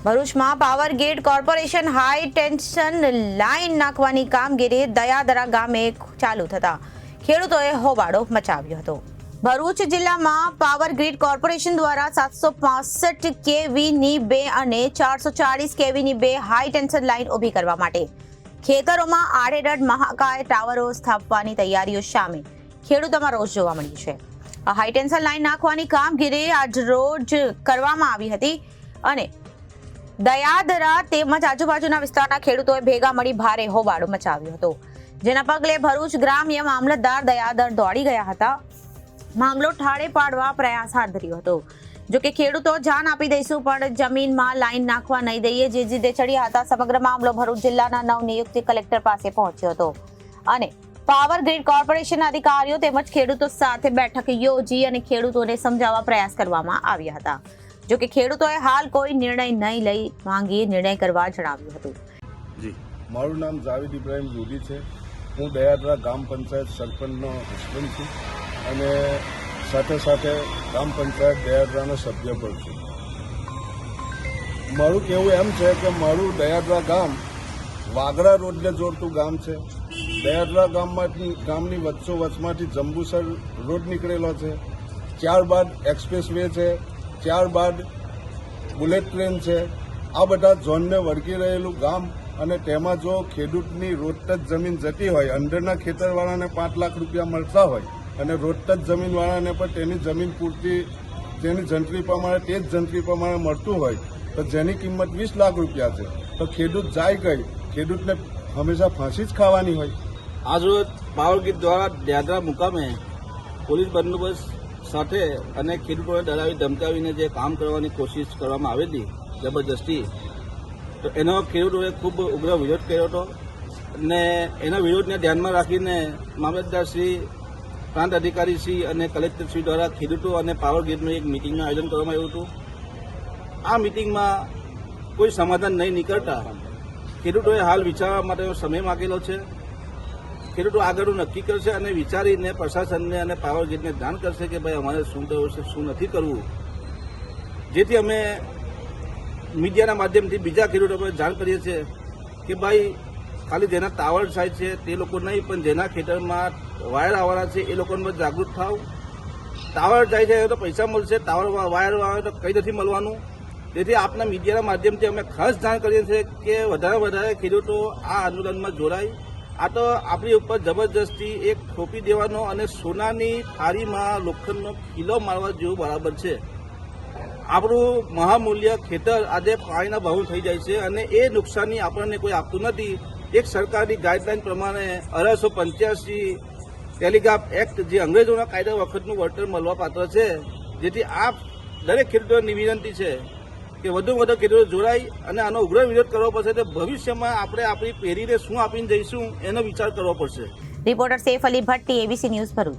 ભરૂચમાં power grid corporation high tension line નાખવાની કામગીરી દયાદરા ગામે ચાલુ થતા ખેડૂતોએ હોબાળો મચાવ્યો હતો। ભરૂચ જિલ્લામાં પાવર ગ્રીડ કોર્પોરેશન દ્વારા 765 કેવીની 2 અને 440 કેવીની 2 હાઈ ટેન્શન લાઇન ઊભી કરવા માટે ખેતરોમાં આડેધડ મહાકાય ટાવરો સ્થાપવાની તૈયારીઓ સામે ખેડૂતોમાં રોષ જોવા મળ્યો છે। આ હાઈ ટેન્શન લાઇન નાખવાની કામગીરી આજ રોજ કરવામાં આવી હતી અને દયાદરા તેમજ આજુબાજુના વિસ્તારના ખેડૂતોએ ભેગા મળી ભારે હોબાળો મચાવ્યો હતો, જેના પગલે ભરૂચ ગ્રામ્ય મામલતદાર દયાદર દોડી ગયા હતા। મામલો ઠાળે પાડવા પ્રયાસ હાથ ધર્યો હતો। જો કે ખેડૂતો જાન આપી દઈશું પણ જમીનમાં લાઈન નાખવા નહીં દઈએ જે જીદે ચડ્યા હતા। સમગ્ર મામલો ભરૂચ જિલ્લાના નવનિયુક્ત કલેક્ટર પાસે પહોંચ્યો હતો અને પાવર ગ્રીડ કોર્પોરેશન અધિકારીઓ તેમજ ખેડૂતો સાથે બેઠક યોજી અને ખેડૂતોને સમજાવવા પ્રયાસ કરવામાં આવ્યા હતા। જો કે ખેડૂતોએ હાલ કોઈ નિર્ણય નહીં લઈ માંગી નિર્ણય કરવા જણાવ્યું હતું। જી, મારું નામ જાવેદ ઇબ્રાહિમ રૂડી છે। હું દયાદરા ગામ પંચાયત સરપંચનો હસબન્ડ છું અને સાથે સાથે ગામ પંચાયત દયાદરાનો સભ્ય પણ છું। મારું કહેવું એમ છે કે મારું દયાદરા ગામ વાગરા રોડને જોડતું ગામ છે। દયાદરા ગામની વચ્ચોવચમાંથી જંબુસર રોડ નીકળેલો છે, ત્યારબાદ એક્સપ્રેસ વે છે, ત્યારબાદ બુલેટ ટ્રેન છે। આ બધા ઝોનને વળગી રહેલું ગામ અને તેમાં જો ખેડૂતની રોડટચ જમીન જતી હોય, અંદરના ખેતરવાળાને 5 લાખ રૂપિયા મળતા હોય અને રોડટચ જમીનવાળાને પણ તેની જમીન પૂરતી તેની જંત્રી પ્રમાણે તે જ જંત્રી પ્રમાણે મળતું હોય તો જેની કિંમત 20 લાખ રૂપિયા છે તો ખેડૂત જાય ગઈ, ખેડૂતને હંમેશા ફાંસી જ ખાવાની હોય। આજરોજ પાવર ગ્રીડ દ્વારા દયાદરા મુકામે પોલીસ બંદોબસ્ત સાથે અને ખેડૂતોને ડરાવી ધમકાવીને જે કામ કરવાની કોશિશ કરવામાં આવેલી જબરજસ્તી, તો એનો ખેડૂતોએ ખૂબ ઉગ્ર વિરોધ કર્યો હતો અને એના વિરોધને ધ્યાનમાં રાખીને મામલતદારશ્રી, પ્રાંત અધિકારીશ્રી અને કલેક્ટરશ્રી દ્વારા ખેડૂતો અને પાવર ગ્રીડનું એક મિટિંગનું આયોજન કરવામાં આવ્યું હતું। આ મિટિંગમાં કોઈ સમાધાન નહીં નીકળતા ખેડૂતોએ હાલ વિચારવા માટેનો સમય માંગેલો છે। ખેડૂતો આગળનું નક્કી કરશે અને વિચારીને પ્રશાસનને અને પાવર ગ્રીડને જાણ કરશે કે ભાઈ અમારે શું કરવું છે, શું નથી કરવું, જેથી અમે મીડિયાના માધ્યમથી બીજા ખેડૂતોને જાણ કરીએ છીએ કે ભાઈ ખાલી જેના ટાવર સાઈડ છે તે લોકો નહીં પણ જેના ખેતરમાં વાયર આવવાના છે એ લોકોને જાગૃત થાવ। ટાવર જાય છે તો પૈસા મળશે, ટાવર વાયર આવે તો કંઈ નથી મળવાનું। તેથી આપના મીડિયાના માધ્યમથી અમે ખાસ જાણ કરીએ છીએ કે વધારે ખેડૂતો આ આંદોલનમાં જોડાય। આ તો આપણી ઉપર જબરજસ્તી એક થોપી દેવાનો અને સોનાની થાળીમાં લોખંડનો કિલો મારવા જેવું બરાબર છે। આપણું મહામૂલ્ય ખેતર આજે પાણીના ભાવ થઈ જાય છે અને એ નુકસાની આપણને કોઈ આપતું નથી। એક સરકારની ગાઈડલાઈન પ્રમાણે 1885 ટેલિગ્રાફ એક્ટ જે અંગ્રેજોના કાયદા વખતનું વળતર મળવા પાત્ર છે, જેથી આ દરેક ખેડૂતોની વિનંતી છે કે વધુમાં વધુ ખેડૂતો જોડાય અને આનો ઉગ્ર વિરોધ કરવો પડશે। તો ભવિષ્યમાં આપણે આપણી પેઢીને શું આપીને જઈશું એનો વિચાર કરવો પડશે। Reporter Saif Ali Bhatti, ABC news Bharuch.